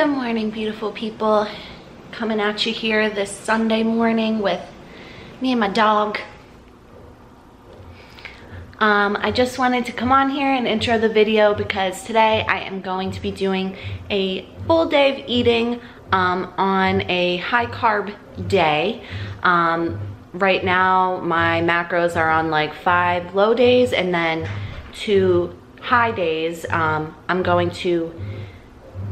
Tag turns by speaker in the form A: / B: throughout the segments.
A: Good morning, beautiful people. Coming at you here this Sunday morning with me and my dog. I just wanted to come on here and intro the video because today I am going to be doing a full day of eating on a high carb day. Right now my macros are on like 5 low days and then 2 high days. I'm going to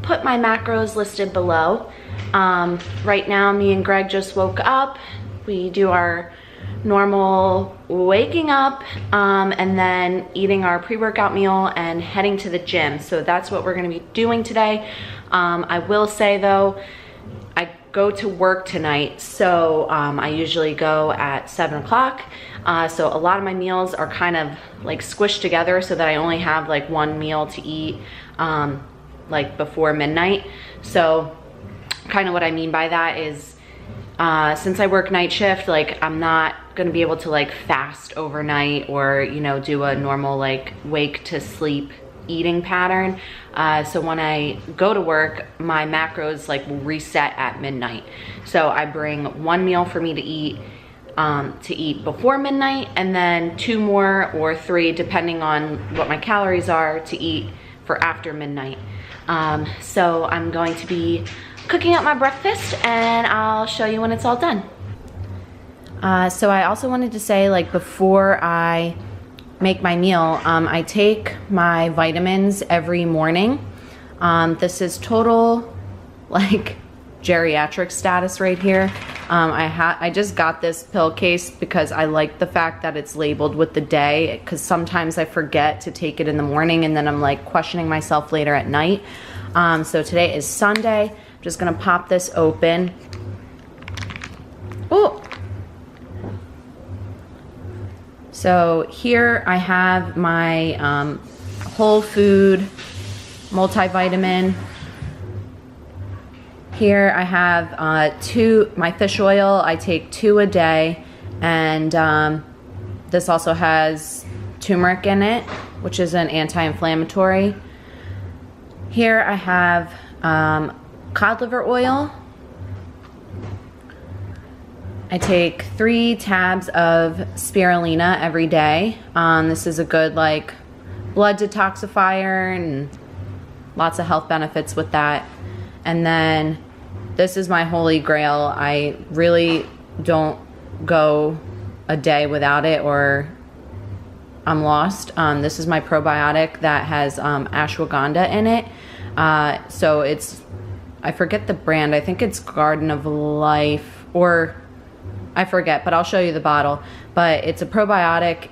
A: put my macros listed below. Right now me and Greg just woke up. We do our normal waking up and then eating our pre-workout meal and heading to the gym. So that's what we're going to be doing today. I will say though, I go to work tonight, so I usually go at 7 o'clock. So a lot of my meals are kind of like squished together so that I only have like one meal to eat like before midnight. So kind of what I mean by that is since I work night shift, like I'm not gonna be able to like fast overnight or, you know, do a normal like wake to sleep eating pattern. So when I go to work, my macros like will reset at midnight. So I bring one meal for me to eat before midnight, and then 2 more or 3 depending on what my calories are to eat for after midnight. So I'm going to be cooking up my breakfast and I'll show you when it's all done. So I also wanted to say, like, before I make my meal, I take my vitamins every morning. This is total like geriatric status right here. I just got this pill case because I like the fact that it's labeled with the day, because sometimes I forget to take it in the morning and then I'm like questioning myself later at night. So today is Sunday. I'm just gonna pop this open. Oh! So here I have my whole food multivitamin. Here I have my fish oil. I take 2 a day, and this also has turmeric in it, which is an anti-inflammatory. Here I have cod liver oil. I take 3 tabs of spirulina every day. This is a good like blood detoxifier and lots of health benefits with that. And then this is my holy grail. I really don't go a day without it or I'm lost. This is my probiotic that has ashwagandha in it. So it's, I forget the brand. I think it's Garden of Life, or I forget, but I'll show you the bottle. But it's a probiotic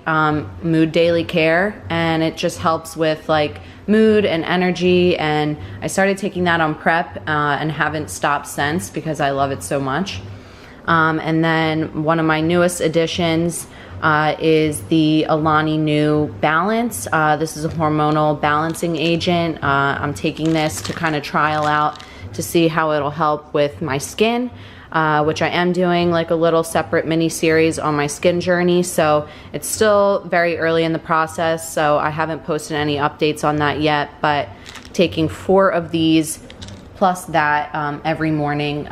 A: mood daily care, and it just helps with like mood and energy. And I started taking that on prep and haven't stopped since because I love it so much. And then one of my newest additions is the Alani Nu Balance. This is a hormonal balancing agent. I'm taking this to kind of trial out to see how it'll help with my skin. Which I am doing like a little separate mini series on my skin journey. So it's still very early in the process, so I haven't posted any updates on that yet, but taking 4 of these plus that every morning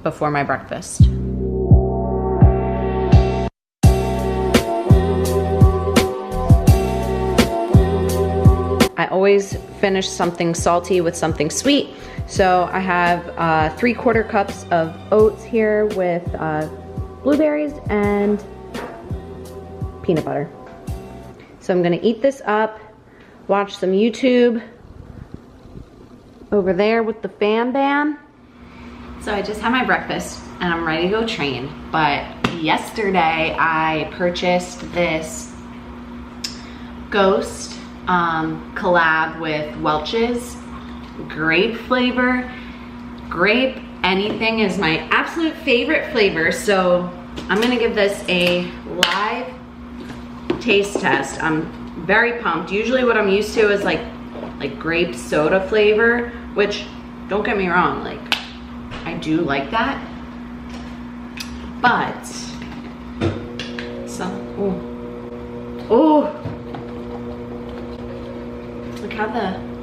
A: before my breakfast. I always finish something salty with something sweet. So I have 3/4 cups of oats here with blueberries and peanut butter. So I'm gonna eat this up, watch some YouTube over there with the fam bam. So I just had my breakfast and I'm ready to go train. But yesterday I purchased this Ghost collab with Welch's. Grape flavor. Grape anything is my absolute favorite flavor, so I'm gonna give this a live taste test. I'm very pumped. Usually what I'm used to is like grape soda flavor, which, don't get me wrong, like I do like that, but look how the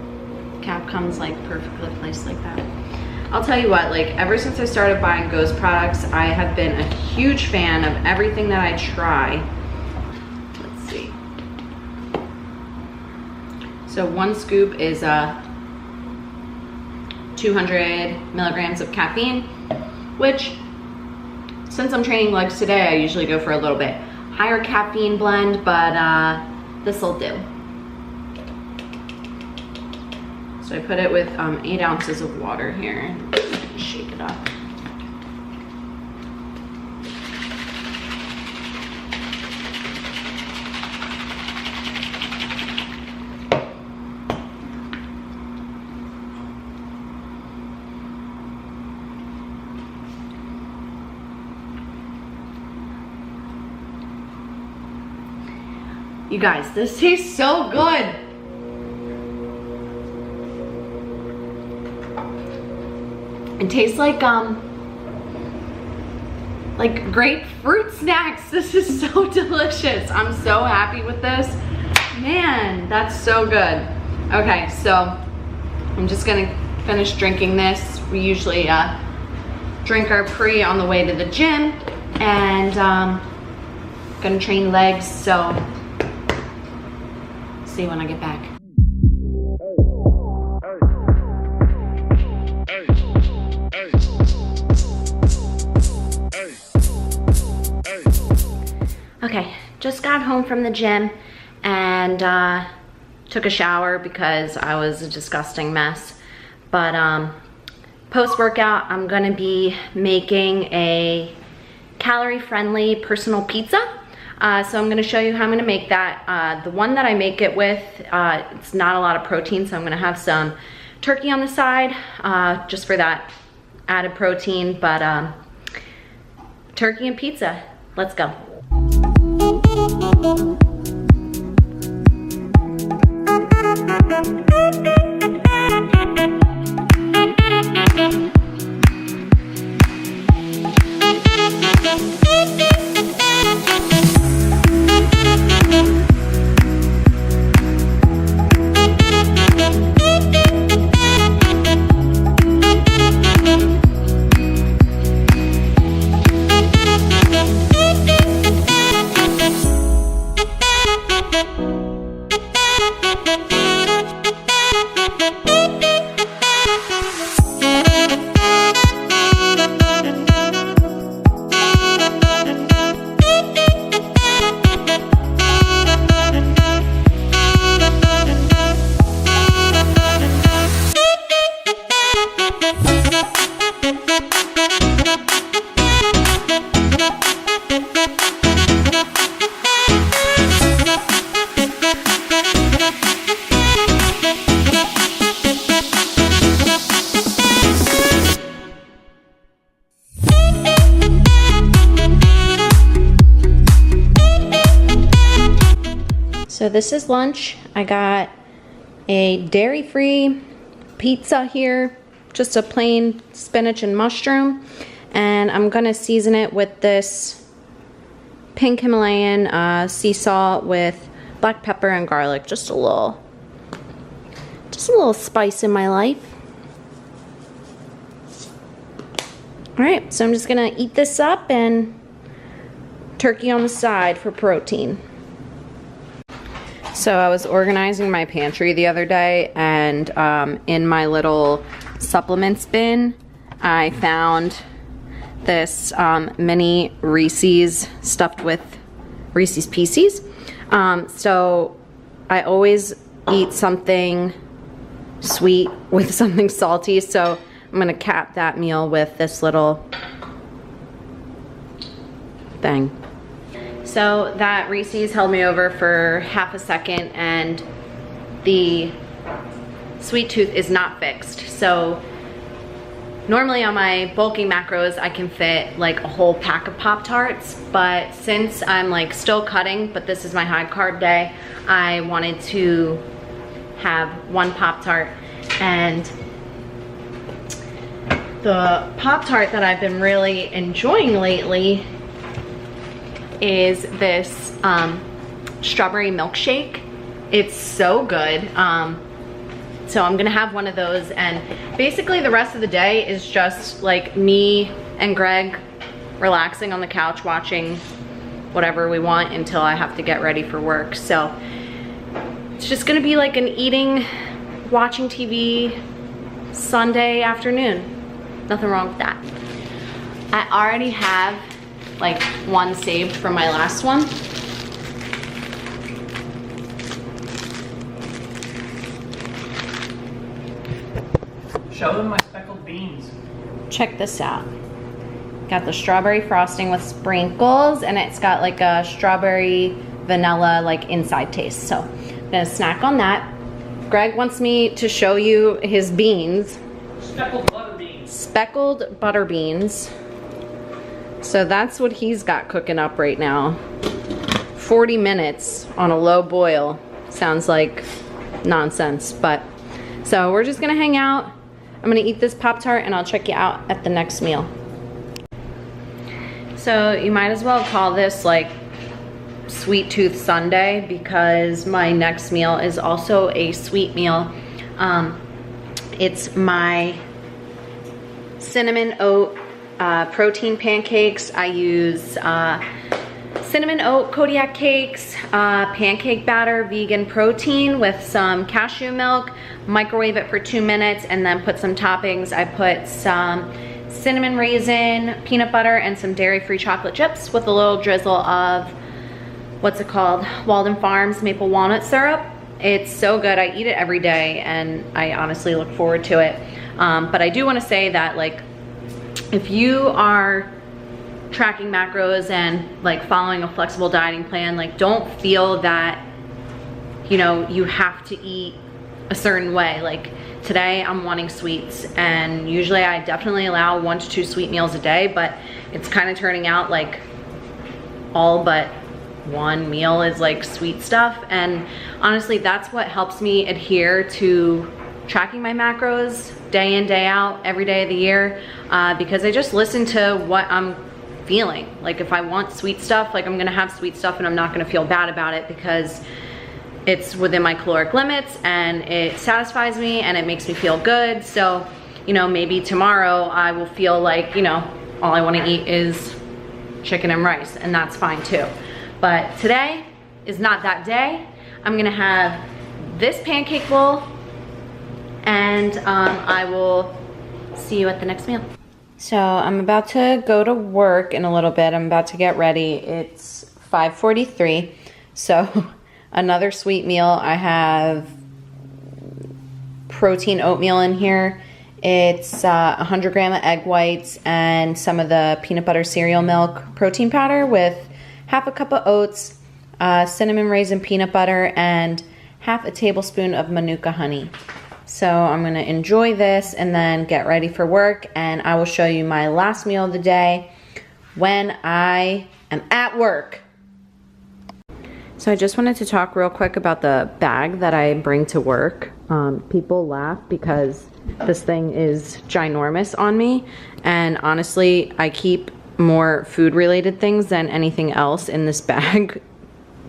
A: cap comes like perfectly placed like that. I'll tell you what, like ever since I started buying Ghost products, I have been a huge fan of everything that I try. Let's see. So 1 scoop is 200 milligrams of caffeine, which since I'm training legs today, I usually go for a little bit higher caffeine blend, but this'll do. So I put it with 8 ounces of water here and shake it up. You guys, this tastes so good. It tastes like grapefruit snacks. This is so delicious. I'm so happy with this. Man, that's so good. Okay, so I'm just gonna finish drinking this. We usually drink our pre on the way to the gym, and gonna train legs, so see you when I get back. Okay, just got home from the gym and took a shower because I was a disgusting mess. But post-workout, I'm gonna be making a calorie-friendly personal pizza. So I'm gonna show you how I'm gonna make that. The one that I make it with, it's not a lot of protein, so I'm gonna have some turkey on the side, just for that added protein, but turkey and pizza, let's go. So this is lunch. I got a dairy-free pizza here, just a plain spinach and mushroom, and I'm gonna season it with this pink Himalayan sea salt with black pepper and garlic. Just a little spice in my life. All right, so I'm just gonna eat this up and turkey on the side for protein. So I was organizing my pantry the other day, and in my little supplements bin, I found this mini Reese's stuffed with Reese's Pieces. So I always eat something sweet with something salty, so I'm gonna cap that meal with this little thing. So that Reese's held me over for half a second, and the sweet tooth is not fixed. So normally on my bulking macros, I can fit like a whole pack of Pop-Tarts, but since I'm like still cutting, but this is my high carb day, I wanted to have one Pop-Tart. And the Pop-Tart that I've been really enjoying lately is this strawberry milkshake. It's so good. So I'm gonna have one of those, and basically the rest of the day is just like me and Greg relaxing on the couch watching whatever we want until I have to get ready for work. So it's just gonna be like an eating, watching TV Sunday afternoon. Nothing wrong with that. I already have like one saved from my last one.
B: Show them my speckled beans.
A: Check this out. Got the strawberry frosting with sprinkles, and it's got like a strawberry vanilla like inside taste. So I'm gonna snack on that. Greg wants me to show you his beans.
B: Speckled butter beans.
A: Speckled butter beans. So that's what he's got cooking up right now. 40 minutes on a low boil. Sounds like nonsense, but so we're just gonna hang out. I'm gonna eat this Pop-Tart and I'll check you out at the next meal. So you might as well call this like Sweet Tooth Sunday, because my next meal is also a sweet meal. It's my cinnamon oat protein pancakes. I use cinnamon oat Kodiak cakes, pancake batter, vegan protein with some cashew milk, microwave it for 2 minutes, and then put some toppings. I put some cinnamon raisin, peanut butter, and some dairy-free chocolate chips with a little drizzle of, what's it called? Walden Farms maple walnut syrup. It's so good. I eat it every day and I honestly look forward to it. But I do want to say that, like, if you are tracking macros and like following a flexible dieting plan, like, don't feel that, you know, you have to eat a certain way. Like today I'm wanting sweets, and usually I definitely allow 1 to 2 sweet meals a day, but it's kind of turning out like all but one meal is like sweet stuff. And honestly, that's what helps me adhere to tracking my macros day in, day out, every day of the year, because I just listen to what I'm feeling. Like if I want sweet stuff, like I'm gonna have sweet stuff and I'm not gonna feel bad about it, because it's within my caloric limits and it satisfies me and it makes me feel good. So, you know, maybe tomorrow I will feel like, you know, all I wanna eat is chicken and rice, and that's fine too. But today is not that day. I'm gonna have this pancake bowl, and I will see you at the next meal. So I'm about to go to work in a little bit. I'm about to get ready. It's 5:43. So another sweet meal. I have protein oatmeal in here. It's 100 grams of egg whites and some of the peanut butter cereal milk protein powder with half a cup of oats, cinnamon raisin peanut butter, and half a tablespoon of Manuka honey. So I'm gonna enjoy this and then get ready for work, and I will show you my last meal of the day when I am at work. So I just wanted to talk real quick about the bag that I bring to work. People laugh because this thing is ginormous on me, and honestly, I keep more food related things than anything else in this bag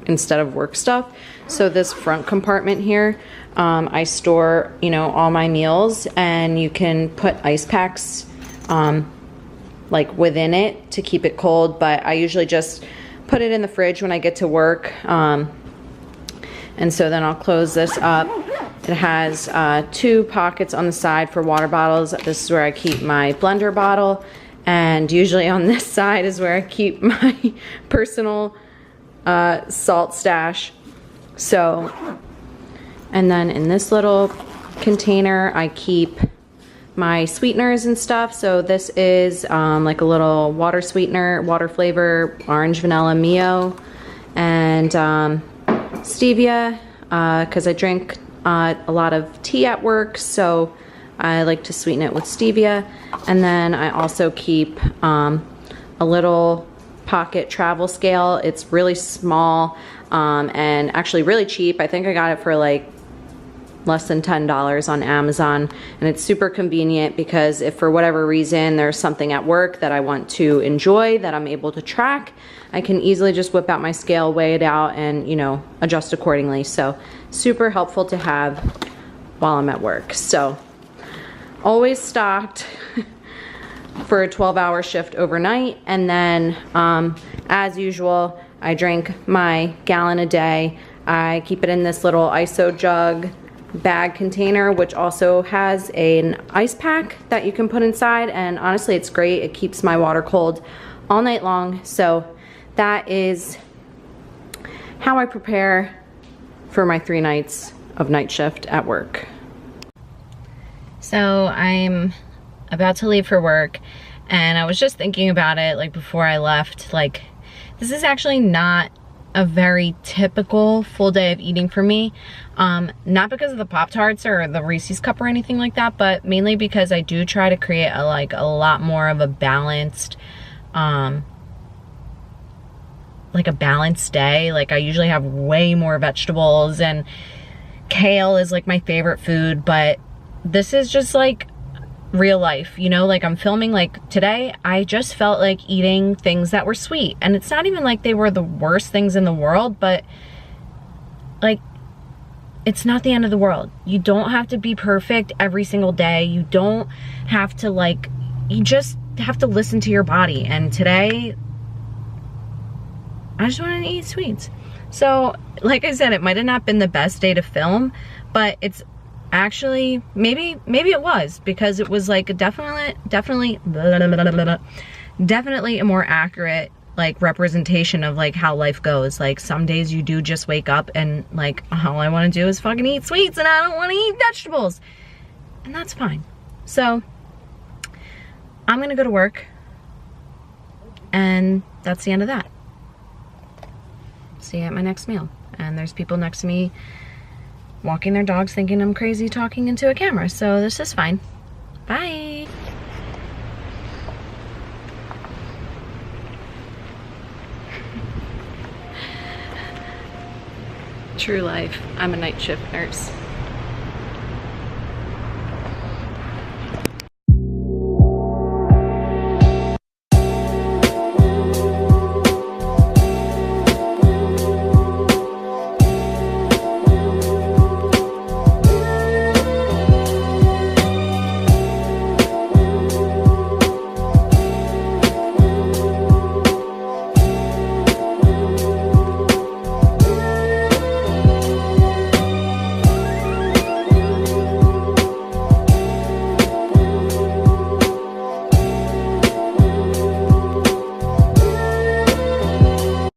A: instead of work stuff. So this front compartment here, I store, you know, all my meals, and you can put ice packs like within it to keep it cold, but I usually just put it in the fridge when I get to work. And so then I'll close this up. It has 2 pockets on the side for water bottles. This is where I keep my blender bottle, and usually on this side is where I keep my personal salt stash. So, and then in this little container I keep my sweeteners and stuff. So this is like a little water sweetener, water flavor, orange vanilla Mio, and stevia, because I drink a lot of tea at work, so I like to sweeten it with stevia. And then I also keep a little pocket travel scale. It's really small and actually really cheap. I think I got it for like less than $10 on Amazon, and it's super convenient because if for whatever reason there's something at work that I want to enjoy that I'm able to track, I can easily just whip out my scale, weigh it out, and, you know, adjust accordingly. So super helpful to have while I'm at work. So always stocked for a 12-hour shift overnight. And then as usual, I drink my gallon a day. I keep it in this little ISO jug bag container, which also has an ice pack that you can put inside, and honestly it's great. It keeps my water cold all night long. So that is how I prepare for my 3 nights of night shift at work. So I'm about to leave for work, and I was just thinking about it like before I left, like this is actually not a very typical full day of eating for me. Not because of the Pop-Tarts or the Reese's cup or anything like that, but mainly because I do try to create a lot more of a balanced, like a balanced day. Like I usually have way more vegetables, and kale is like my favorite food, but this is just like real life, you know? Like I'm filming, like today I just felt like eating things that were sweet, and it's not even like they were the worst things in the world, but like it's not the end of the world. You don't have to be perfect every single day. You don't have to, like, you just have to listen to your body. And today I just wanted to eat sweets. So like I said, it might have not been the best day to film, but it's actually, maybe it was, because it was like definitely a more accurate like representation of like how life goes. Like some days you do just wake up and like all I want to do is fucking eat sweets, and I don't want to eat vegetables, and that's fine. So I'm gonna go to work, and that's the end of that. See you at my next meal. And there's people next to me walking their dogs thinking I'm crazy talking into a camera, so this is fine. Bye. True life. I'm a night shift nurse.